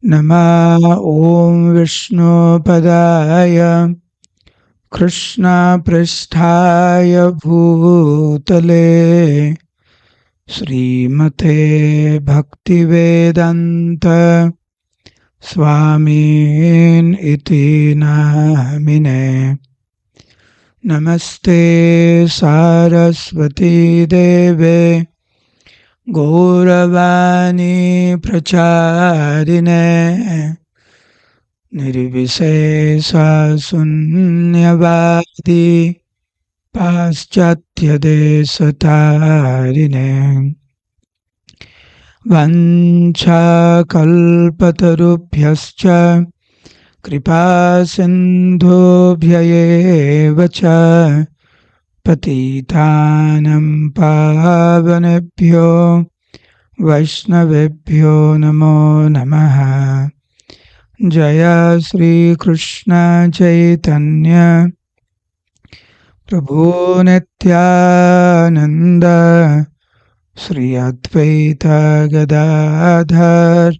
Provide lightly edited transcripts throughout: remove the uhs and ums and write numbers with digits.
नमः ॐ विष्णुपदाय कृष्णपृष्ठाय भूतले श्रीमते भक्तिवेदान्त स्वामिन् इति नामिने। नमस्ते सारस्वती देवे गौरवाणी प्रचारिणे निर्विशेषशून्यवादी पाश्चात्यदेशतारिणे वञ्चाकल्पतरुभ्यश्च कृपासिन्धुभ्यैव च पतितानं पावनेभ्यो वैष्णवेभ्यो नमो नमः। जय श्री कृष्ण चैतन्य प्रभु नित्यानंद श्री अद्वैत गदाधर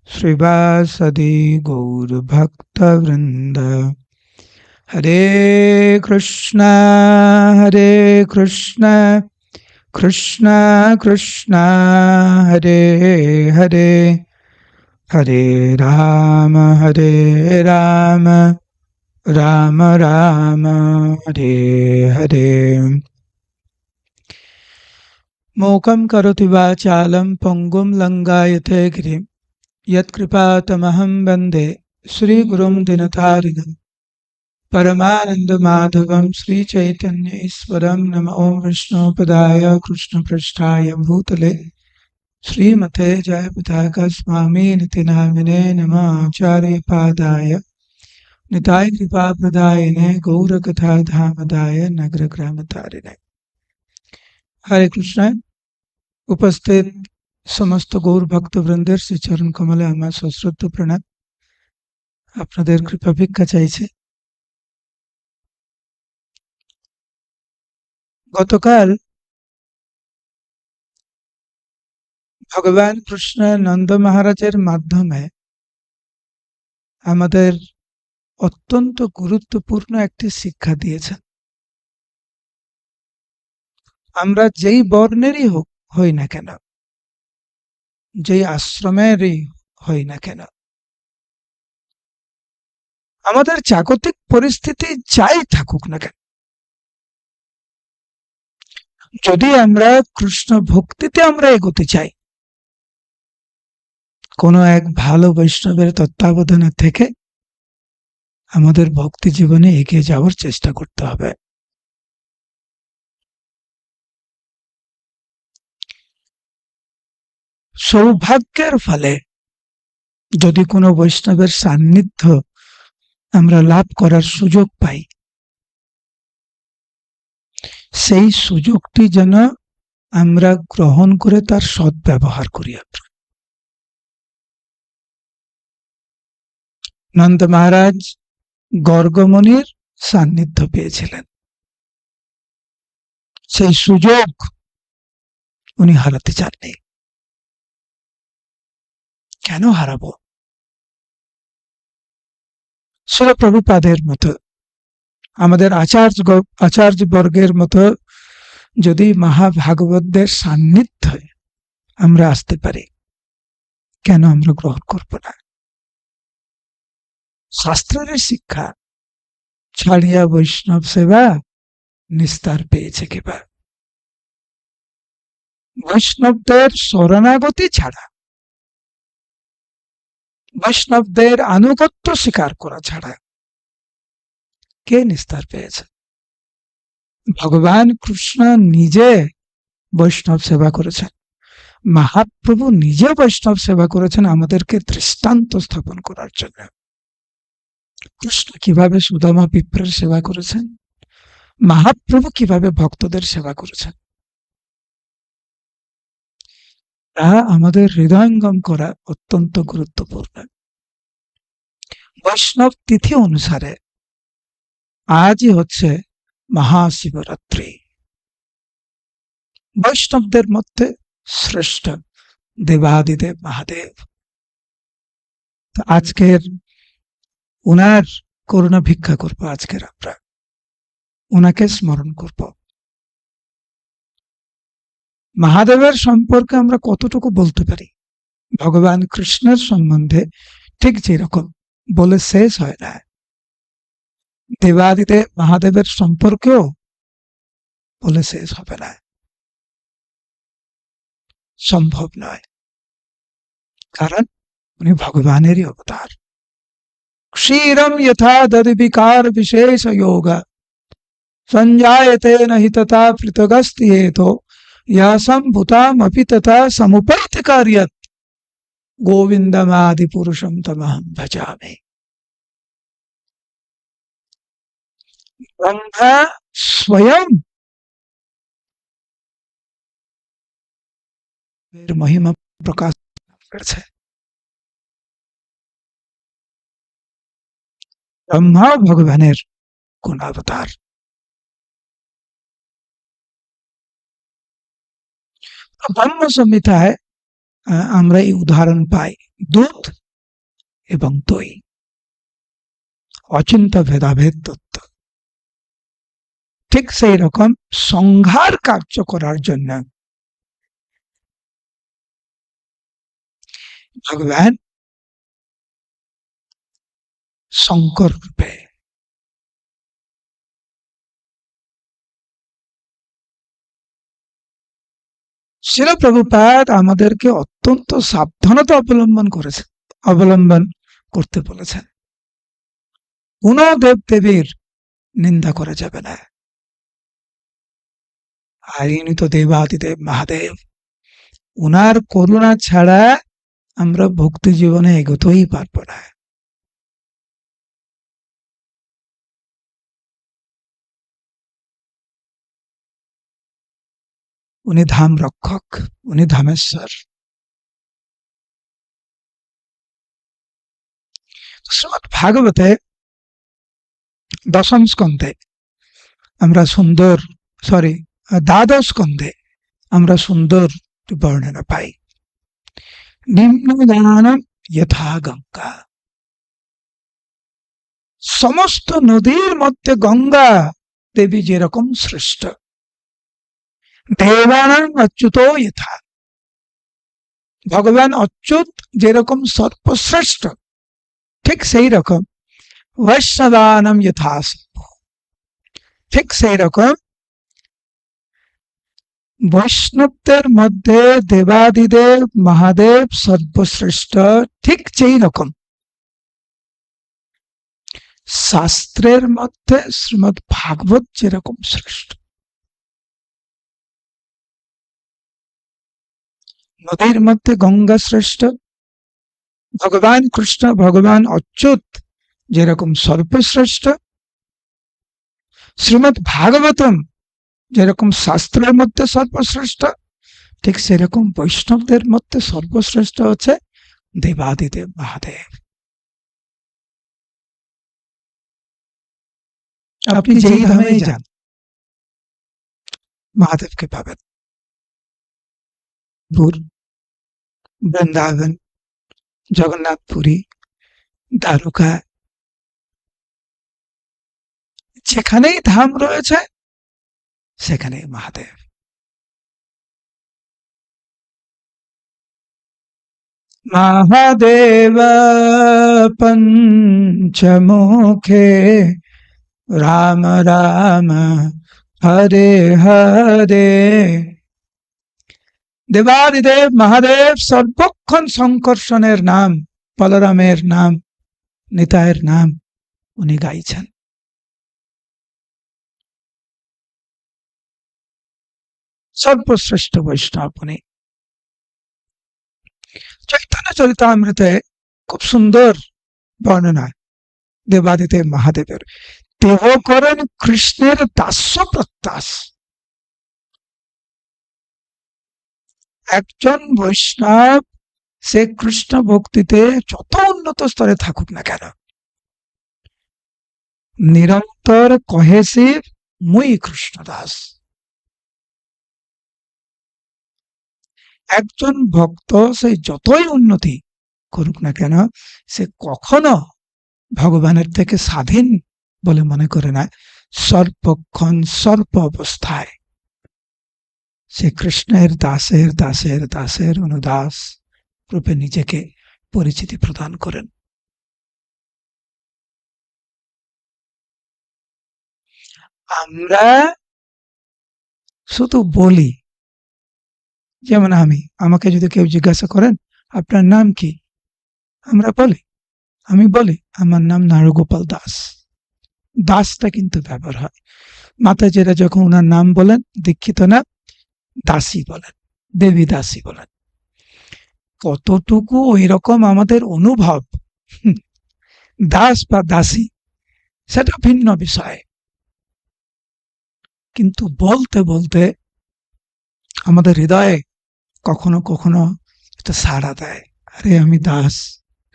श्रीवासदि गौर भक्त वृंद। हरे कृष्ण कृष्ण कृष्ण हरे हरे, हरे राम राम राम हरे हरे। मूकं करोति वाचालं पंगुं लंघयते गिरिं यत्कृपातमहं वन्दे श्रीगुरुं दीनतारिणं। परमानन्दमाधवं श्रीचैतन्य ईश्वरं। नमः ॐ विष्णुपदाय कृष्णपृष्ठाय भूतले श्रीमते जयपताका स्वामिनिति नामिने। नमः आचार्यपादाय निताय कृपाप्रदायिने गौरकथाधामदाय नगरग्रामतारिणे। हरे कृष्ण। उपस्थित समस्त गौर भक्त वृंदेर श्री चरण कमले आमार सश्रদ্ধ प्रणाम। आपनादेर कृपा भिक्षा चाइछि। गतकाल भगवान कृष्ण नंद महाराजेर माध्यमे आमादेर अत्यंत गुरुत्वपूर्ण एकटी शिक्षा दिएছেন। আমরা যেই বর্ণেরই হই না কেন, যেই আশ্রমেরই হই না কেন, আমাদের জাগতিক পরিস্থিতি যাই থাকুক না কেন, যদি আমরা কৃষ্ণ ভক্তিতে আমরা এগোতে চাই, কোনো এক ভালো বৈষ্ণবের তত্ত্বাবধানে থেকে আমাদের ভক্তি জীবনে এগিয়ে যাওয়ার চেষ্টা করতে হবে। সৌভাগ্যের ফলে যদি কোনো বৈষ্ণবের সান্নিধ্য আমরা লাভ করার সুযোগ পাই, সেই সুযোগটি যেন আমরা গ্রহণ করে তার সদ্ব্যবহার করি। নন্দ মহারাজ গর্গমুনির সান্নিধ্য পেয়েছিলেন, সেই সুযোগ উনি হারাতে চাননি। কেন হারাবো? শ্রীল প্রভুপাদের মতো, আমাদের আচার্য বর্গের মতো যদি মহাভাগবতদের সান্নিধ্যে আমরা আসতে পারি, কেন আমরা গ্রহণ করব না? শাস্ত্রের শিক্ষা ছাড়িয়া বৈষ্ণব সেবা নিস্তার পেয়েছে কেবা। বৈষ্ণবদের শরণাগতি ছাড়া, বৈষ্ণবদের আনুগত্য স্বীকার করা ছাড়া কে নিস্তার পেয়েছে? ভগবান কৃষ্ণ নিজে বৈষ্ণব সেবা করেছেন, মহাপ্রভু নিজে বৈষ্ণব সেবা করেছেন আমাদেরকে দৃষ্টান্ত স্থাপন করার জন্য। কৃষ্ণ কিভাবে সুদামা বিপ্রের সেবা করেছেন, মহাপ্রভু কিভাবে ভক্তদের সেবা করেছেন, তা আমাদের হৃদয়ঙ্গম করা অত্যন্ত গুরুত্বপূর্ণ। বৈষ্ণব তিথি অনুসারে আজই হচ্ছে মহাশিবরাত্রি। বৈষ্ণবদের মধ্যে শ্রেষ্ঠ দেবাদিদেব মহাদেব তো আজকের ওনার করুণা ভিক্ষা করব, আজকের আমরা ওনাকে স্মরণ করব। মহাদেবের সম্পর্কে আমরা কতটুকু বলতে পারি, ভগবান কৃষ্ণের সম্বন্ধে ঠিক যেরকম বলে শেষ হয় না, দেবাদিদেব মহাদেবের সম্পর্কেও বলে শেষ হবে না, সম্ভব নয়, কারণ উনি ভগবানেরই অবতার। क्षीरम यथा दधि विकार विशेष योग संजायते नहि तथा पृथगस्त्येतो यह संभूतामपि तथा समुपैति कार्यत गोविंदमादि पुरुषम तमहं भजामि। ब्रह्मा स्वयं महिमा प्रकाश करेছে। ब्रह्मा भगवानेर কোন অবতার। ব্রহ্ম সংহিতায় আমরা এই উদাহরণ পাই, দুধ এবং দই, অচিন্ত্য ভেদাভেদ তত্ত্ব। ঠিক সেই রকম সংহার কার্য করার জন্য ভগবান শঙ্কর রূপে শিল প্রভুপাদ আমাদেরকে অত্যন্ত সাবধানতা অবলম্বন করতে বলেছেন। কোন দেব দেবীর নিন্দা করা যাবে না। আর ইনি তো দেবাদিদেব মহাদেব, উনার করুণা ছাড়া আমরা ভক্তি জীবনে এগোতেই পারবো না। উনি ধাম রক্ষক, উনি ধামেশ্বর। শ্রীমদ্ ভাগবতে দশম স্কন্ধে আমরা সুন্দর দ্বাদশ স্কন্ধে আমরা সুন্দর বর্ণনা পাই। নিম্নগানম যথা গঙ্গা, সমস্ত নদীর মধ্যে গঙ্গা দেবী যেরকম শ্রেষ্ঠ, দেবানাং অচ্যুত যথা, ভগবান অচ্যুত যেরকম সর্বশ্রেষ্ঠ, ঠিক সেই রকম বৈষ্ণবানাম যথা, ঠিক সেই রকম বৈষ্ণবদের মধ্যে দেবাদিদেব মহাদেব সর্বশ্রেষ্ঠ, ঠিক যেই রকম শাস্ত্রের মধ্যে শ্রীমদ্ ভাগবত যেরকম শ্রেষ্ঠ। নদীর মধ্যে গঙ্গা শ্রেষ্ঠ, ভগবান কৃষ্ণ ভগবান অচ্যুত যেরকম সর্বশ্রেষ্ঠ, শ্রীমদ্ ভাগবতম যেরকম শাস্ত্রের মধ্যে সর্বশ্রেষ্ঠ, ঠিক সেরকম বৈষ্ণবদের মধ্যে সর্বশ্রেষ্ঠ হচ্ছে দেবাদিদেব মহাদেব। আপনি যেই ধামে যান মহাদেবকে পাবেন। বৃন্দাবন, জগন্নাথপুরী, দ্বারকা, যেখানেই ধাম রয়েছে সেখানেই মহাদেব। মহাদেব পঞ্চমুখে রাম রাম হরে হরে। দেবাদিদেব মহাদেব সর্বক্ষণ শঙ্কর্ষণের নাম, বলরামের নাম, নিতাইয়ের নাম উনি গাইছেন। সর্বশ্রেষ্ঠ বৈষ্ণব উনি। চৈতন্য চরিতামৃতে খুব সুন্দর বর্ণনা দেবাদিদেব মহাদেবের। দেহ করেন কৃষ্ণের দাস্য প্রত্যাস। একজন বৈষ্ণব সে কৃষ্ণ ভক্তিতে যত উন্নত স্তরে থাকুক না কেন, নিরন্তর কহেছে মুই কৃষ্ণদাস। একজন ভক্ত সে যতই উন্নতি করুক না কেন, সে কখনো ভগবানের থেকে স্বাধীন বলে মনে করে না। সর্বক্ষণ সর্ব অবস্থায় সে কৃষ্ণের দাসের দাসের দাসের অনুদাস রূপে নিজেকে পরিচিতি প্রদান করেন। আমরা শুধু বলি, যেমন আমাকে যদি কেউ জিজ্ঞাসা করেন আপনার নাম কি, আমি বলি আমার নাম নারুগোপাল দাস। দাসটা কিন্তু ব্যবহার হয়। মাতাজিরা যখন ওনার নাম বলেন, দীক্ষিত না দাসী বলেন, দেবী দাসী বলেন। কতটুকু ওই রকম আমাদের অনুভব দাস বা দাসী, সেটা ভিন্ন বিষয়। কিন্তু বলতে বলতে আমাদের হৃদয়ে কখনো কখনো একটা সাড়া দেয়, আরে আমি দাস,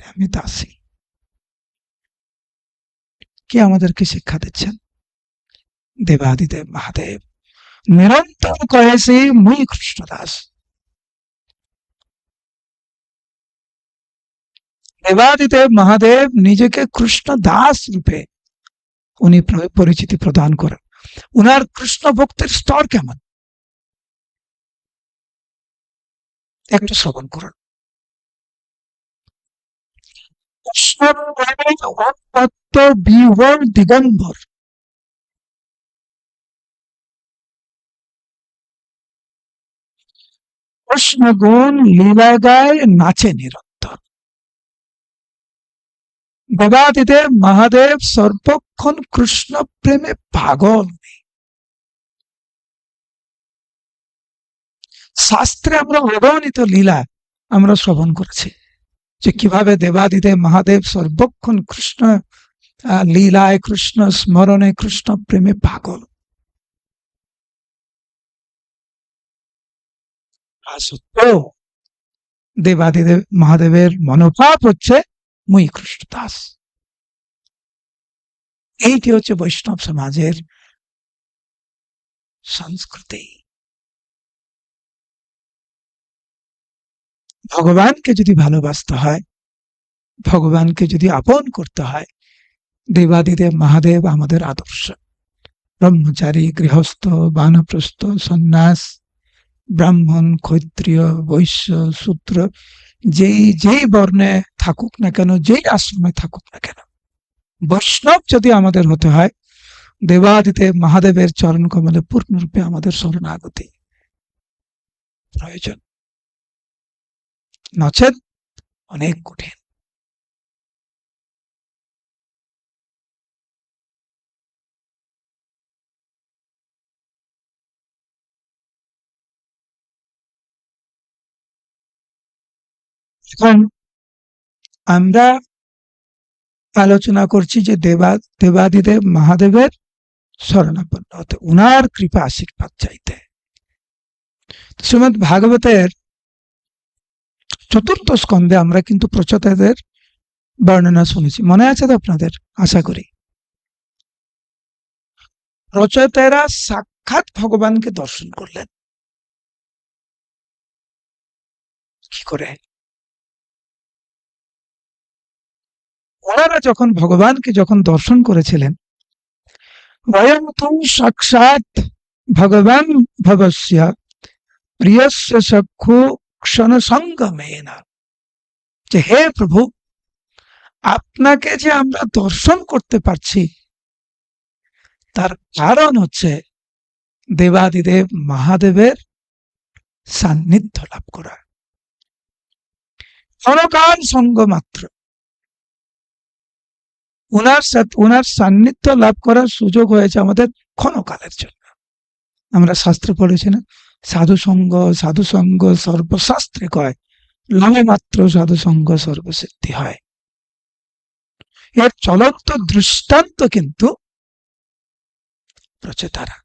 আমি দাসী। কে আমাদেরকে শিক্ষা দিচ্ছেন? দেবাদিদেব মহাদেব নিরন্তর কয়েছে মুই কৃষ্ণদাস। দেবাদিদেব মহাদেব নিজেকে কৃষ্ণ দাস রূপে উনি পরিচিতি প্রদান করেন। উনার কৃষ্ণ ভক্তির স্তর কেমন একটু শ্রবণ করুন। কৃষ্ণ বিহর দিগম্বর, কৃষ্ণ গুণ লীলা গায় নাচে নিরন্তর। দেবাদিদেব মহাদেব সর্বক্ষণ কৃষ্ণ প্রেমে পাগল। শাস্ত্রে আমরা অগণিত লীলা আমরা শ্রবণ করেছি, যে কিভাবে দেবাদিদেব মহাদেব সর্বক্ষণ কৃষ্ণ লীলায়, কৃষ্ণ স্মরণে, কৃষ্ণ প্রেমে পাগল। আর সত্ত্বেও দেবাদিদেব মহাদেবের মনোভাব হচ্ছে মুই কৃষ্ণ দাস। এইটি হচ্ছে বৈষ্ণব সমাজের সংস্কৃতি। ভগবানকে যদি ভালোবাসতে হয়, ভগবানকে যদি আপন করতে হয়, দেবাদিদেব মহাদেব আমাদের আদর্শ। ব্রহ্মচারী, গৃহস্থ, বানপ্রস্থ, সন্ন্যাস, ব্রাহ্মণ, ক্ষত্রিয়, বৈশ্য, শূদ্র, যেই বর্ণে থাকুক না কেন, যেই আশ্রমে থাকুক না কেন, বৈষ্ণব যদি আমাদের হতে হয়, দেবাদিদেব মহাদেবের চরণ কমলে পূর্ণরূপে আমাদের শরণাগতি প্রয়োজন, নচেত অনেক কঠিন। এখন আমরা আলোচনা করছি যে দেবাদিদেব মহাদেবের শরণাপন্ন হতে, উনার কৃপা আশীর্বাদ চাইতে। শ্রীমদ্ ভাগবতের 4th স্কন্ধে আমরা কিন্তু প্রচেতাদের বর্ণনা শুনেছি, মনে আছে তো আপনাদের? আশা করি প্রচেতারা সাক্ষাৎ ভগবানকে দর্শন করলেন। কি করে? ওনারা যখন ভগবানকে দর্শন করেছিলেন, বয়ং তু সাক্ষাৎ ভগবান ভবস্য প্রিয়স্য চক্ষু ক্ষণ সঙ্গমেন, যে হে প্রভু, আপনাকে যে আমরা দর্শন করতে পারছি তার কারণ হচ্ছে দেবাদিদেব মহাদেবের সান্নিধ্য লাভ করা, ক্ষণকাল সঙ্গ মাত্র। উনার সান্নিধ্য লাভ করার সুযোগ হয়েছে আমাদের ক্ষণকালের জন্য। আমরা শাস্ত্রে পড়েছি না, সাধু সঙ্গ সর্বশাস্ত্রে কয়, নামে মাত্র সাধু সঙ্গ সর্বসিদ্ধি হয়। এর চলন্ত দৃষ্টান্ত কিন্তু প্রচেতারা।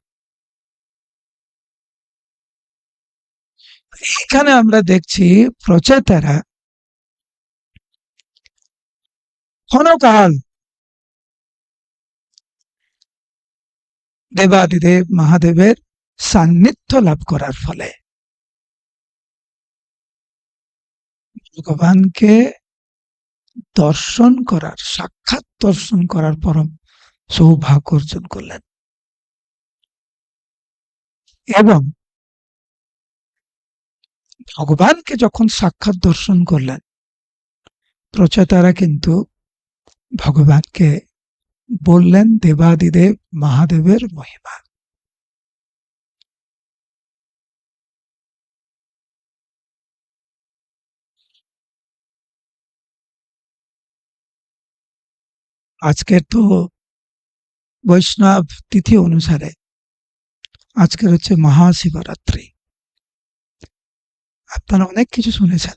এখানে আমরা দেখছি প্রচেতারা ক্ষণকাল দেবাদিদেব মহাদেবের সান্নিধ্য লাভ করার ফলে ভগবানকে দর্শন করার, সাক্ষাৎ দর্শন করার পরম সৌভাগ্য অর্জন করলেন। এবং ভগবানকে যখন সাক্ষাৎ দর্শন করলেন, প্রচেতারা কিন্তু ভগবানকে বললেন দেবাদিদেব মহাদেবের মহিমা। আজকের তো বৈষ্ণব তিথি অনুসারে আজকের হচ্ছে মহাশিবরাত্রি। আপনারা অনেক কিছু শুনেছেন,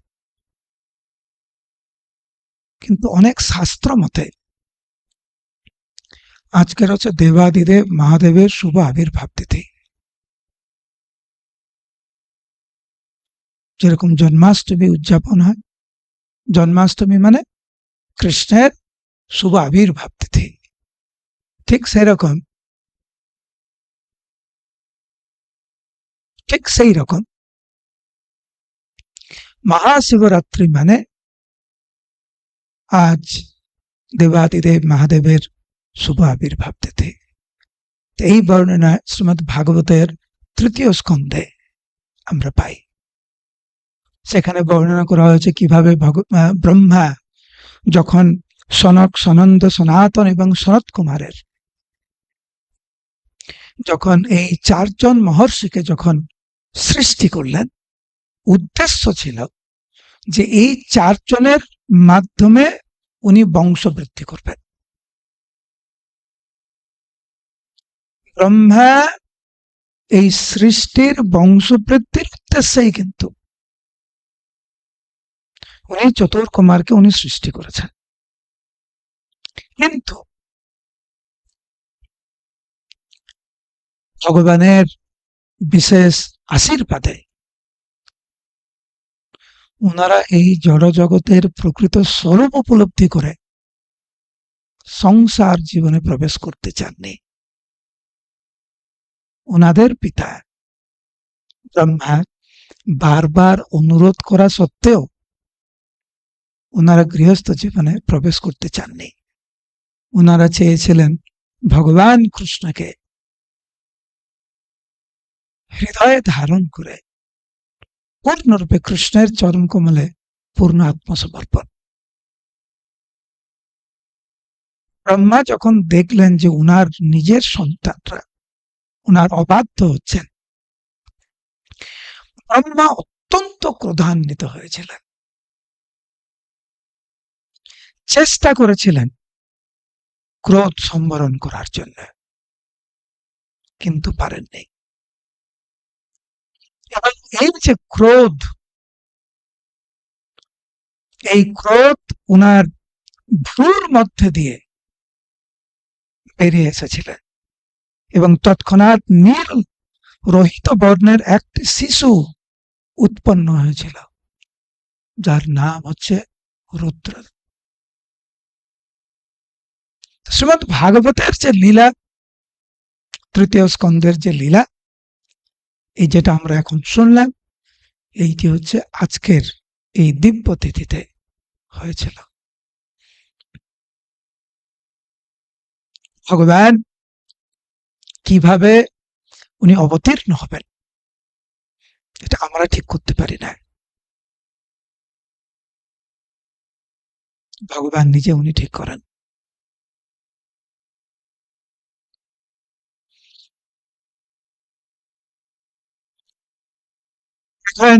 কিন্তু অনেক শাস্ত্র মতে আজকের হচ্ছে দেবাদিদেব মহাদেবের শুভ আবির্ভাব তিথি। যেরকম জন্মাষ্টমী উদযাপন হয়, জন্মাষ্টমী মানে কৃষ্ণের শুভ আবির্ভাব তিথি, ঠিক সেই রকম মহাশিবরাত্রি মানে আজ দেবাদিদেব মহাদেবের শুভ আবির্ভাব তিথি। এই বর্ণনা শ্রীমদ্ ভাগবতের ৩য় স্কন্ধে আমরা পাই। সেখানে বর্ণনা করা হয়েছে কিভাবে ব্রহ্মা যখন সনক, সনন্দ, সনাতন এবং সনত কুমারের যখন এই ৪ জন মহর্ষিকে যখন সৃষ্টি করলেন, উদ্দেশ্য ছিল যে এই ৪ জনের মাধ্যমে উনি বংশবৃদ্ধি করবেন। ব্রহ্মা এই সৃষ্টির বংশবৃদ্ধির উদ্দেশ্যেই কিন্তু উনি চতুর্কুমারকে উনি সৃষ্টি করেছেন। কিন্তু ভগবানের বিশেষ আশীর্বাদে ওনারা এই জড় জগতের প্রকৃত স্বরূপ উপলব্ধি করে সংসার জীবনে প্রবেশ করতে চাননি। ওনাদের পিতা ব্রহ্মা বারবার অনুরোধ করা সত্ত্বেও ওনারা গৃহস্থ জীবনে প্রবেশ করতে চাননি। ওনারা চেয়েছিলেন ভগবান কৃষ্ণকে হৃদয়ে ধারণ করে পূর্ণরূপে কৃষ্ণের চরণ কমলে পূর্ণ আত্মসমর্পণ। ব্রহ্মা যখন দেখলেন যে উনার নিজের সন্তানরা উনার অবাধ্য হচ্ছেন, ব্রহ্মা অত্যন্ত ক্রোধান্বিত হয়েছিলেন। চেষ্টা করেছিলেন ক্রোধ সম্বরণ করার জন্য, কিন্তু পারেননি। এবং এই যে ক্রোধ, এই ক্রোধ উনার ভ্রুর মধ্যে দিয়ে বেরিয়ে এসেছিলেন এবং তৎক্ষণাৎ নীল রোহিত বর্ণের একটি শিশু উৎপন্ন হয়েছিল, যার নাম হচ্ছে রুদ্র। শ্রীমদ্ ভাগবতের যে লীলা, ৩য় স্কন্ধের যে লীলা, এই যেটা আমরা এখন শুনলাম, এইটি হচ্ছে আজকের এই দিব্য তিথিতে হয়েছিল। ভগবান কিভাবে উনি অবতীর্ণ হবেন এটা আমরা ঠিক করতে পারি না। ভগবান নিজে উনি ঠিক করেন। এখন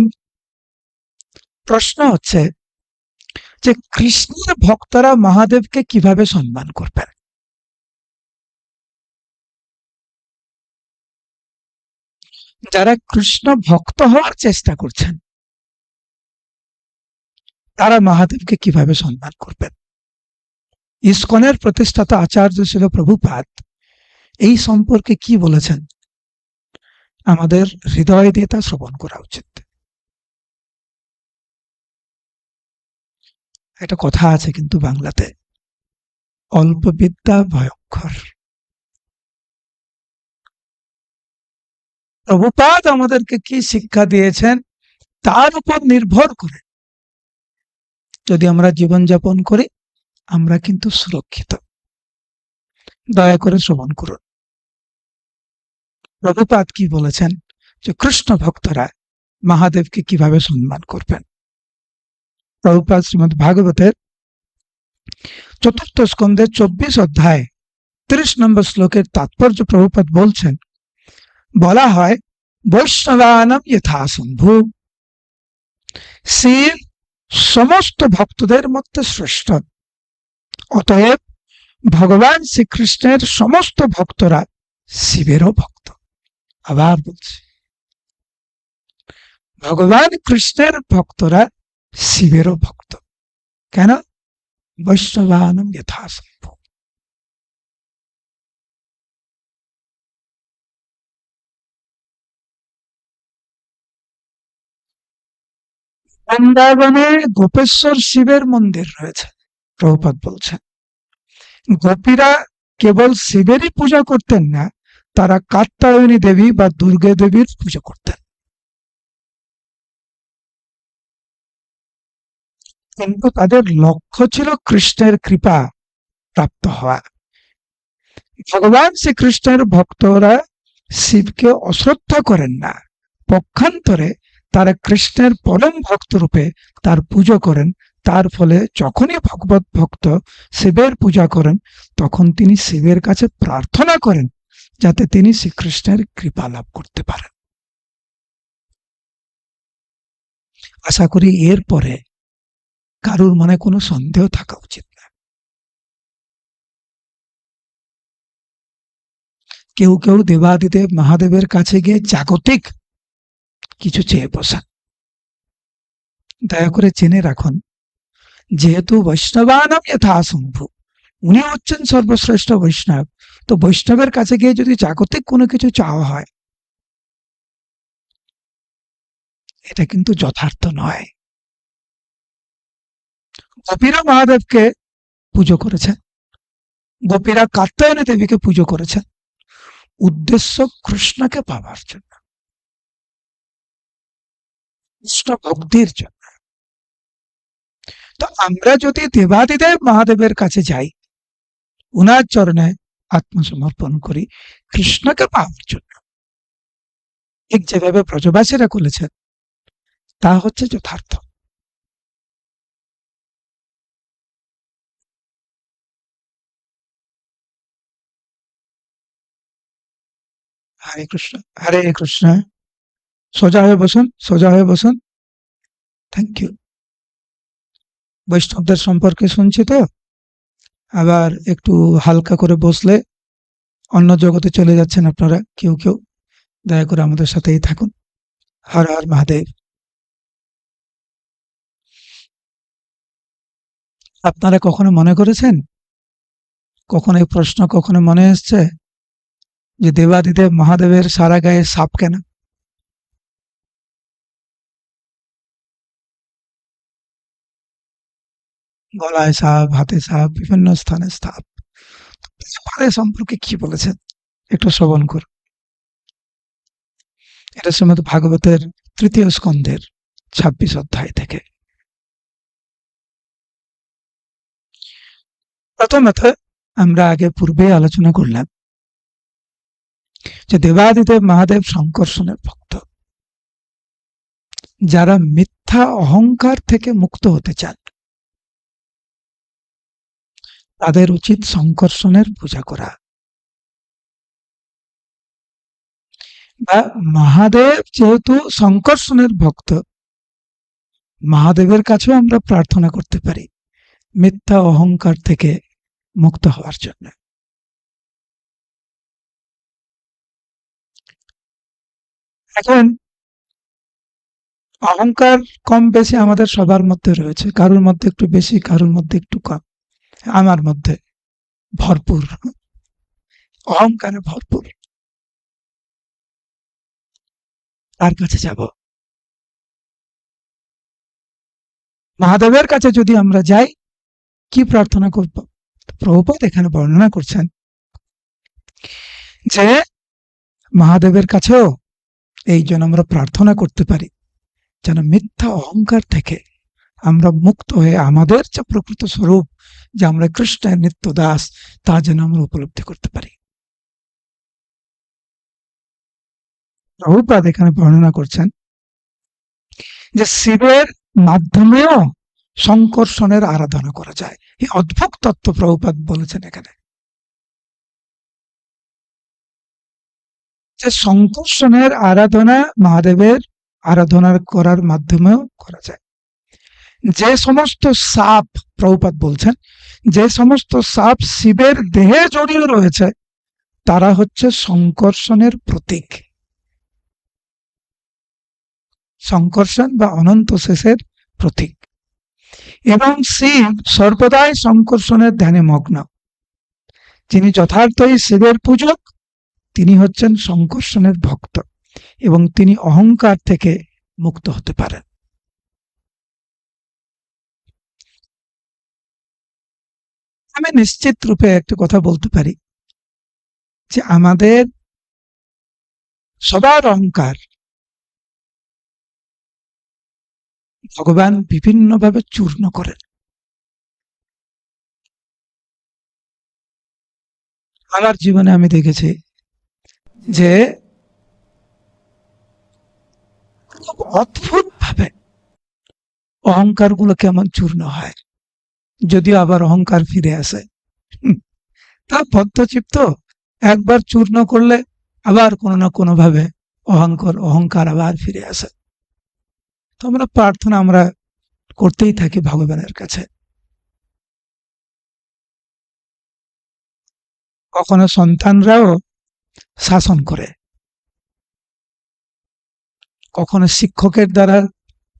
প্রশ্ন হচ্ছে যে কৃষ্ণের ভক্তরা মহাদেবকে কিভাবে সম্মান করবেন? যারা কৃষ্ণ ভক্ত হওয়ার চেষ্টা করছেন তারা মহাদেবকে কিভাবে সম্মান করবেন? ইসকনের প্রতিষ্ঠাতা আচার্য ছিল প্রভুপাদ এই সম্পর্কে কি বলেছেন আমাদের হৃদয় দিয়ে তা শ্রবণ করা উচিত। একটা কথা আছে কিন্তু বাংলাতে, অল্প বিদ্যা ভয়ঙ্কর। প্রভুপাদ আমাদেরকে কি শিক্ষা দিয়েছেন তার উপর নির্ভর করে যদি আমরা জীবনযাপন করি আমরা কিন্তু সুরক্ষিত। দয়া করে শ্রবণ করুন। প্রভুপাদ কি বলেছেন যে কৃষ্ণ ভক্তরা মহাদেবকে কিভাবে সম্মান করবেন। প্রভুপাদ শ্রীমদ্ ভাগবতের ৪র্থ স্কন্ধের ২৪ অধ্যায় ৩০ নম্বর শ্লোকের তাৎপর্য প্রভুপাদ বলছেন, বলা হয় বৈষ্ণবানাম যথাসম্ভু, শিব সমস্ত ভক্তদের মধ্যে শ্রেষ্ঠ। অতএব ভগবান শ্রীকৃষ্ণের সমস্ত ভক্তরা শিবেরও ভক্ত। আবার বলছি, ভগবান কৃষ্ণের ভক্তরা শিবেরও ভক্ত। কেন? বৈষ্ণবানাম যথাসম্ভব। বৃন্দাবনে গোপেশ্বর শিবের মন্দির রয়েছে। প্রভুপাদ বলছেন গোপীরা কেবল শিবেরই পূজা করতেন না, তারা কাত্যায়নী দেবী বা দুর্গা দেবীর পূজা করতেন। কিন্তু তাদের লক্ষ্য ছিল কৃষ্ণের কৃপা প্রাপ্ত হওয়া। ভগবান শ্রীকৃষ্ণের ভক্তরা শিবকে অশ্রদ্ধা করেন না, পক্ষান্তরে তারা কৃষ্ণের পরম ভক্ত রূপে তার পুজো করেন। তার ফলে যখনই ভগবত ভক্ত শিবের পূজা করেন, তখন তিনি শিবের কাছে প্রার্থনা করেন যাতে তিনি শ্রীকৃষ্ণের কৃপা লাভ করতে পারেন। আশা করি এরপরে কারুর মনে কোনো সন্দেহ থাকা উচিত না। কেউ কেউ দেবাদিদেব মহাদেবের কাছে গিয়ে জাগতিক কিছু চেয়ে বসেন। দয়া করে জেনে রাখুন, যেহেতু বৈষ্ণবানাম যথাসম্ভু, উনি হচ্ছেন সর্বশ্রেষ্ঠ বৈষ্ণব, তো বৈষ্ণবের কাছে গিয়ে যদি জাগতিক কোনো কিছু চাওয়া হয়, এটা কিন্তু যথার্থ নয়। গোপীরা মহাদেবকে পুজো করেছেন, গোপীরা কাত্যায়নী দেবীকে পুজো করেছেন, উদ্দেশ্য কৃষ্ণকে পাওয়ার জন্য, কৃষ্ণ ভক্তির জন্য। তো আমরা যদি দেবাদিদেব মহাদেবের কাছে যাই, উনার চরণে আত্মসমর্পণ করি কৃষ্ণকে পাওয়ার জন্য, ঠিক যেভাবে ব্রজবাসীরা করেছেন, তা হচ্ছে যথার্থ। হরে কৃষ্ণ, হরে কৃষ্ণ। সোজা হয়ে বসুন, সোজা হয়ে বসুন। Thank you. বৈষ্ণবদের সম্পর্কে শুনছি তো, আবার একটু হালকা করে বসলে অন্য জগতে চলে যাচ্ছেন আপনারা কেউ কেউ। দয়া করে আমাদের সাথেই থাকুন। হর হর মহাদেব। আপনারা কখনো মনে করেছেন, কখনো এই প্রশ্ন কখনো মনে এসছে যে দেবাদিদেব মহাদেবের সারা গায়ে সাপ কেন? গলায় সাপ, হাতে সাপ, বিভিন্ন স্থানে সাপ। সাপের সম্পর্কে কি বলেছেন একটু শ্রবণ করুন। এটা শ্রীমদ্ ভাগবতের ৩য় স্কন্ধের ২৬ অধ্যায় থেকে। প্রথমত আমরা আগে পূর্বে আলোচনা করলাম যে দেবাদিদেব মহাদেব সংকর্ষণের ভক্ত। যারা মিথ্যা অহংকার থেকে মুক্ত হতে চান, তাদের উচিত সংকর্ষণের পূজা করা। বা মহাদেব যেহেতু সংকর্ষণের ভক্ত, মহাদেবের কাছেও আমরা প্রার্থনা করতে পারি মিথ্যা অহংকার থেকে মুক্ত হওয়ার জন্য। এখন অহংকার কম বেশি আমাদের সবার মধ্যে রয়েছে, কারোর মধ্যে একটু বেশি, কারোর মধ্যে একটু কম। আমার মধ্যে ভরপুর, অহংকারে ভরপুর। তার কাছে যাব। মহাদেবের কাছে যদি আমরা যাই, কি প্রার্থনা করব? প্রভুপাদ এখানে বর্ণনা করছেন যে মহাদেবের কাছেও এই জন্য আমরা প্রার্থনা করতে পারি যেন মিথ্যা অহংকার থেকে আমরা মুক্ত হয়ে আমাদের যে প্রকৃত স্বরূপ, যে আমরা কৃষ্ণের নিত্য দাস, তা যেন আমরা উপলব্ধি করতে পারি। প্রভুপাদ এখানে বর্ণনা করছেন যে শিবের মাধ্যমেও সংকর্ষণের আরাধনা করা যায়। এই অদ্ভুত তত্ত্ব প্রভুপাদ বলেছেন এখানে, যে সংকর্ষণের আরাধনা মহাদেবের আরাধনার করার মাধ্যমেও করা যায়। যে সমস্ত সাপ, প্রভুপাদ বলছেন, যে সমস্ত সাপ শিবের দেহে জড়িয়ে রয়েছে তারা হচ্ছে সংকর্ষণের প্রতীক, সংকর্ষণ বা অনন্ত শেষের প্রতীক। এবং শিব সর্বদাই সংকর্ষণের ধ্যানে মগ্ন। যিনি যথার্থই শিবের পূজক তিনি হচ্ছেন সংকর্ষণের ভক্ত এবং তিনি অহংকার থেকে মুক্ত হতে পারেন। আমি নিশ্চিত রূপে একটা কথা বলতে পারি যে আমাদের সবার অহংকার ভগবান বিভিন্নভাবে চূর্ণ করেন। আমার জীবনে আমি দেখেছি যে খুব অদ্ভুত ভাবে অহংকার গুলো কেমন চূর্ণ হয়, যদিও আবার অহংকার ফিরে আসে। তা বদ্ধচিত্ত একবার চূর্ণ করলে আবার কোনো না কোনো ভাবে অহংকার আবার ফিরে আসে। তো আমরা প্রার্থনা আমরা করতেই থাকি ভগবানের কাছে। কখনো সন্তানরাও শাসন করে, কখনো শিক্ষকের দ্বারা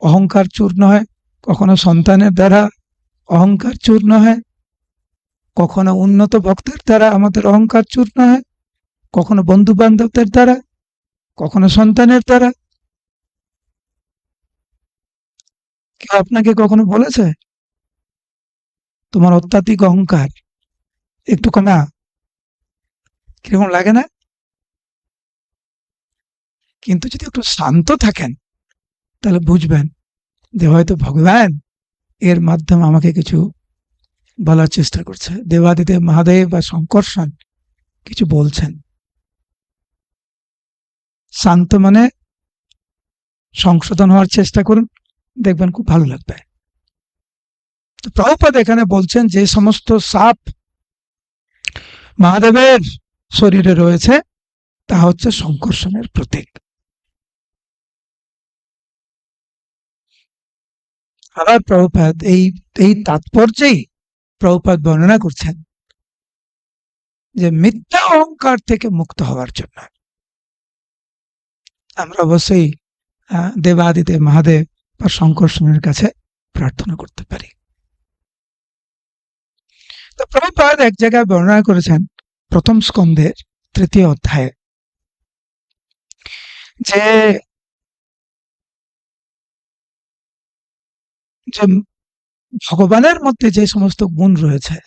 অহংকার চূর্ণ হয়, কখনো সন্তানের দ্বারা অহংকার চূর্ণ হয়, কখনো উন্নত ভক্তের দ্বারা আমাদের অহংকার চূর্ণ হয়, কখনো বন্ধু বান্ধবদের দ্বারা, কখনো সন্তানের দ্বারা। কেউ আপনাকে কখনো বলেছে তোমার অত্যাধিক অহংকার একটু কমা? কিরকম লাগে না? কিন্তু যদি একটু শান্ত থাকেন তাহলে বুঝবেন যে হয়তো ভগবান এর মাধ্যমে আমাকে কিছু বলার চেষ্টা করছে। দেবাদিদেব মহাদেব বা সংকর্ষণ কিছু বলছেন। শান্ত মানে সংশোধন হওয়ার চেষ্টা করুন, দেখবেন খুব ভালো লাগবে। তো প্রভুপাদ এখানে বলছেন যে সমস্ত সাপ মহাদেবের শরীরে রয়েছে তা হচ্ছে সংকর্ষণের প্রতীক। আবার প্রভুপাদ এই তাৎপর্যেই প্রভুপাদ বর্ণনা করছেন যে মিথ্যা অহংকার থেকে মুক্ত হওয়ার জন্য আমরা অবশ্যই দেবাদিদেব মহাদেব বা সংকর্ষণের কাছে প্রার্থনা করতে পারি। তো প্রভুপাদ এক জায়গায় বর্ণনা করেছেন প্রথম স্কন্ধের 3য় অধ্যায়ে যে ভগবানের মধ্যে যে সমস্ত গুণ রয়েছে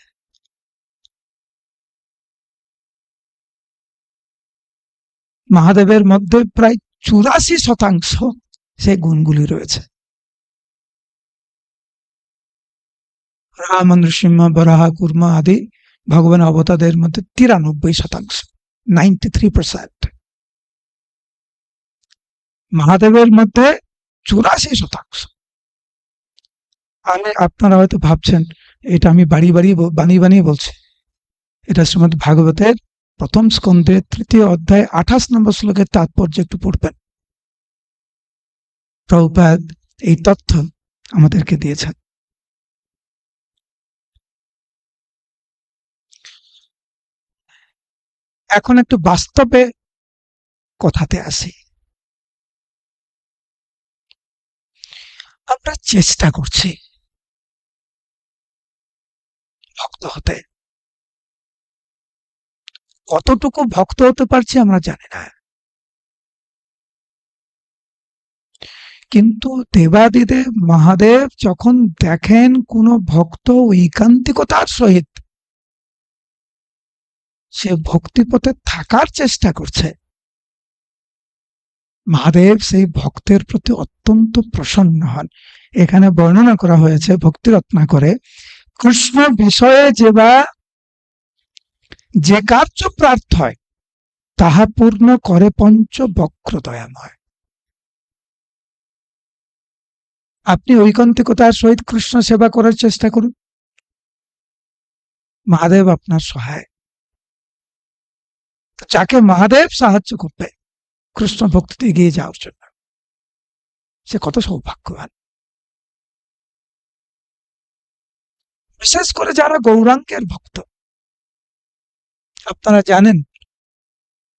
মহাদেবের মধ্যে প্রায় 84% সেই গুণগুলি রয়েছে। রাম, নৃসিংহ, বরাহ, কুর্ম আদি ভগবান অবতারের মধ্যে 93%, 93%। মহাদেবের মধ্যে 84%। আপনারা হয়তো ভাবছেন এটা আমি বানিয়ে বলছি। এটা শ্রীমদ্ ভাগবতের প্রথম স্কন্ধের 3য় অধ্যায় 28 নম্বর শ্লোকের তাৎপর্য একটু পড়বেন। প্রভুপাদ এই তথ্য আমাদেরকে দিয়েছেন। এখন একটু বাস্তবে কথাতে আসি। আমরা চেষ্টা করছি ভক্ত হতে, কতটুকু ভক্ত হতে পারছি আমরা জানি না, কিন্তু দেবাদিদেব মহাদেব যখন দেখেন কোন ভক্ত ঐকান্তিকতার সহিত সে ভক্তিপথে থাকার চেষ্টা করছে, মহাদেব সেই ভক্তের প্রতি অত্যন্ত প্রসন্ন হন। এখানে বর্ণনা করা হয়েছে ভক্তি রত্নাকরে, কৃষ্ণ বিষয়ে যে কার্য প্রার্থ হয় তাহা পূর্ণ করে পঞ্চ বক্র দয়াময়। আপনি ঐকান্তিকতার সহিত কৃষ্ণ সেবা করার চেষ্টা করুন, মহাদেব আপনার সহায়। যাকে মহাদেব সাহায্য করবে কৃষ্ণ ভক্তিতে এগিয়ে যাওয়ার জন্য, সে কত সৌভাগ্যবান। বিশেষ করে যারা গৌরাঙ্গের ভক্ত, আপনারা জানেন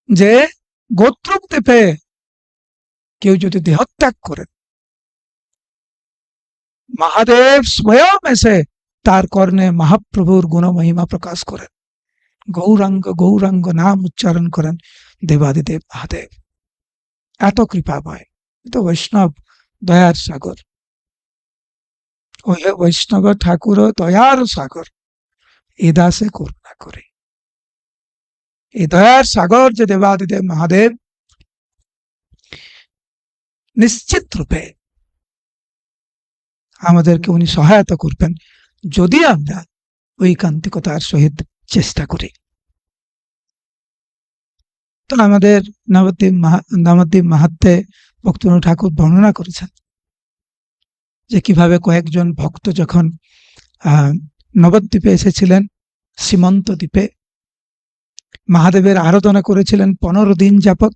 যে গোত্রদ্বীপে কেউ যদি দেহত্যাগ করেন, মহাদেব স্বয়ং এসে তার কর্ণে মহাপ্রভুর গুণ মহিমা প্রকাশ করেন, গৌরাঙ্গ গৌরাঙ্গ নাম উচ্চারণ করেন দেবাদিদেব মহাদেব। এত কৃপাময়, তো বৈষ্ণব দয়ার সাগর। ওহে বৈষ্ণব ঠাকুর দয়ার সাগর, এ দাসে করুণা করে। এই দয়ার সাগর যে দেবাদিদেব মহাদেব, নিশ্চিত রূপে আমাদেরকে উনি সহায়তা করবেন যদি আমরা ঐকান্তিকতার সহিত চেষ্টা করি। তো আমাদের নবদ্বীপ মাহাত্ম্যে ভক্তবৃন্দ ঠাকুর বর্ণনা করেছেন যে কিভাবে কয়েকজন ভক্ত যখন নবদ্বীপে এসেছিলেন, সীমন্ত দ্বীপে মহাদেবের আরাধনা করেছিলেন 15 দিন যাবৎ।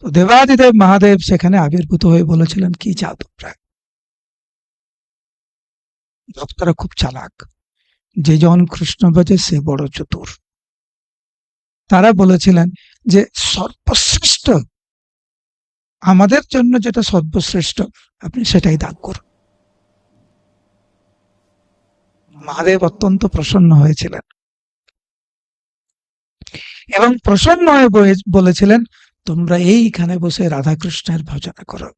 দেবাদিদেব মহাদেব সেখানে আবির্ভূত হয়ে বলেছিলেন, কি চাও তোমরা? ভক্তরা খুব চালাক, যে জন কৃষ্ণ ভজে সে বড় চতুর। তারা বলেছিলেন যে সর্বশ্রেষ্ঠ, আমাদের জন্য যেটা সর্বশ্রেষ্ঠ আপনি সেটাই দান করুন। মহাদেব অত্যন্ত প্রসন্ন হয়েছিলেন এবং প্রসন্ন হয়ে বলেছিলেন, তোমরা এইখানে বসে রাধাকৃষ্ণের ভজনা করো।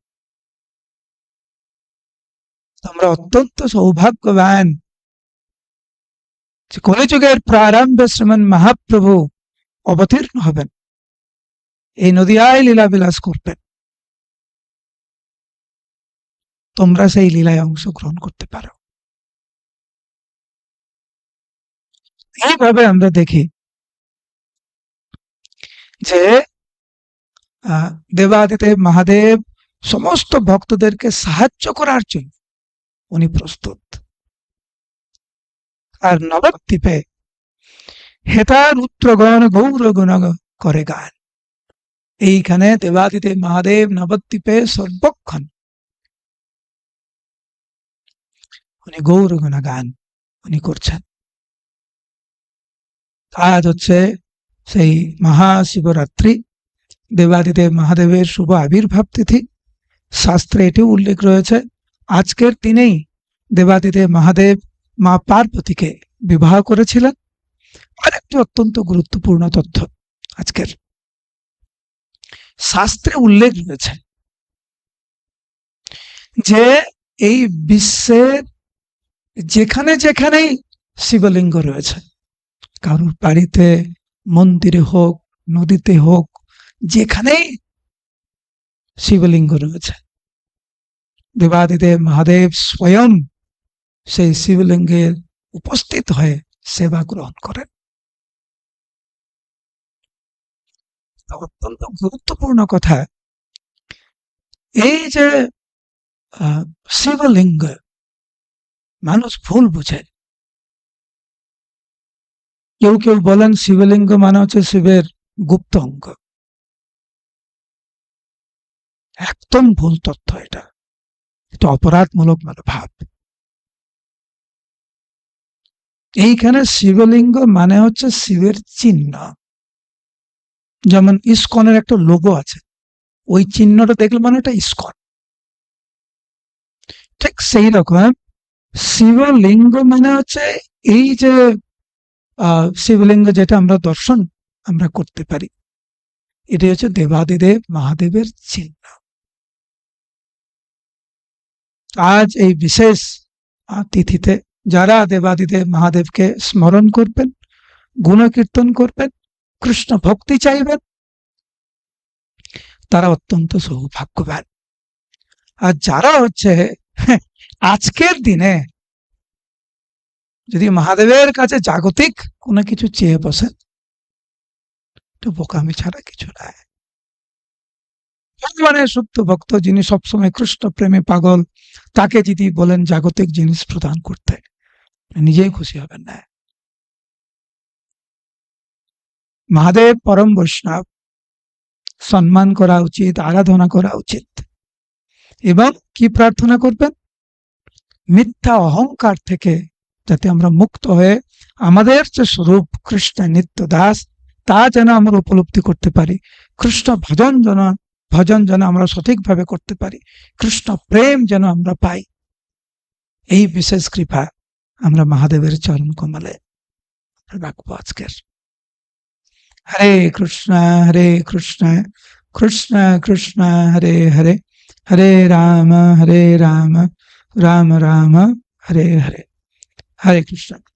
তোমরা অত্যন্ত সৌভাগ্যবান যে কলিযুগের প্রারম্ভে শ্রীমান মহাপ্রভু অবতীর্ণ হবেন, এই নদিয়ায় লীলা বিলাস করবেন, তোমরা সেই লীলায় অংশগ্রহণ করতে পারো। এইভাবে আমরা দেখি যে দেবাদিদেব মহাদেব সমস্ত ভক্তদেরকে সাহায্য করার জন্য উনি প্রস্তুত। আর নবদ্বীপে হেতা রুদ্রগণ গৌরগুণ করে গান, এইখানে দেবাদিদেব মহাদেব নবদ্বীপে সর্বক্ষণ উনি গৌরগুণ গান উনি করছেন। আজ হচ্ছে সেই মহাশিবরাত্রি, দেবাদিদেব মহাদেবের শুভ আবির্ভাব তিথি। শাস্ত্রে এটিও উল্লেখ রয়েছে, আজকের দিনেই দেবাদিদেব মহাদেব মা পার্বতীকে বিবাহ করেছিলেন। আর একটি অত্যন্ত গুরুত্বপূর্ণ তথ্য আজকের শাস্ত্রে উল্লেখ রয়েছে যে এই বিশ্বের যেখানে যেখানেই শিবলিঙ্গ রয়েছে, কারুর বাড়িতে, মন্দিরে হোক, নদীতে হোক, যেখানেই শিবলিঙ্গ রয়েছে, দেবাদিদেব মহাদেব স্বয়ং সেই শিবলিঙ্গের উপস্থিত হয়ে সেবা গ্রহণ করেন। অত্যন্ত গুরুত্বপূর্ণ কথা, এই যে শিবলিঙ্গ মানুষ ভুল বুঝে। কেউ কেউ বলেন শিবলিঙ্গ মানে হচ্ছে শিবের গুপ্ত অঙ্গ। একদম ভুল তথ্য, এটা অপরাধমূলক মনোভাব। এইখানে শিবলিঙ্গ মানে হচ্ছে শিবের চিহ্ন। যেমন ইস্কনের একটা লোগো আছে, ওই চিহ্নটা দেখলে মানে এটা ইস্কন। ঠিক সেই রকম শিবলিঙ্গ মানে হচ্ছে এই যে শিবলিঙ্গ যেটা আমরা দর্শন আমরা করতে পারি, এটি হচ্ছে দেবাদিদেব মহাদেবের চিহ্ন। আজ এই বিশেষ তিথিতে যারা দেবাদিদেব মহাদেবকে স্মরণ করবেন, গুণকীর্তন করবেন, কৃষ্ণ ভক্তি চাইবেন, তারা অত্যন্ত সৌভাগ্যবান। আর যারা হচ্ছে আজকের দিনে যদি মহাদেবের কাছে জাগতিক কোনো কিছু চেয়ে বসেন, তো বোকামি ছাড়া কিছু নাই। ভগবানের শুদ্ধ ভক্ত, যিনি সবসময় কৃষ্ণ প্রেমে পাগল, তাকে যদি বলেন জাগতিক জিনিস প্রদান করতে, নিজেই খুশি হবেন না। মহাদেব পরম বৈষ্ণব, সম্মান করা উচিত, আরাধনা করা উচিত। এবং কি প্রার্থনা করবেন? মিথ্যা অহংকার থেকে যাতে আমরা মুক্ত হয়ে আমাদের যে স্বরূপ কৃষ্ণের নিত্য দাস, তা যেন আমরা উপলব্ধি করতে পারি। কৃষ্ণ ভজন যেন আমরা সঠিকভাবে করতে পারি, কৃষ্ণ প্রেম যেন আমরা পাই। এই বিশেষ কৃপা আমরা মহাদেবের চরণ কমলে রাখবো আজকের। হরে কৃষ্ণ কৃষ্ণ কৃষ্ণ হরে হরে, হরে রাম রাম রাম হরে হরে। হরে কৃষ্ণ।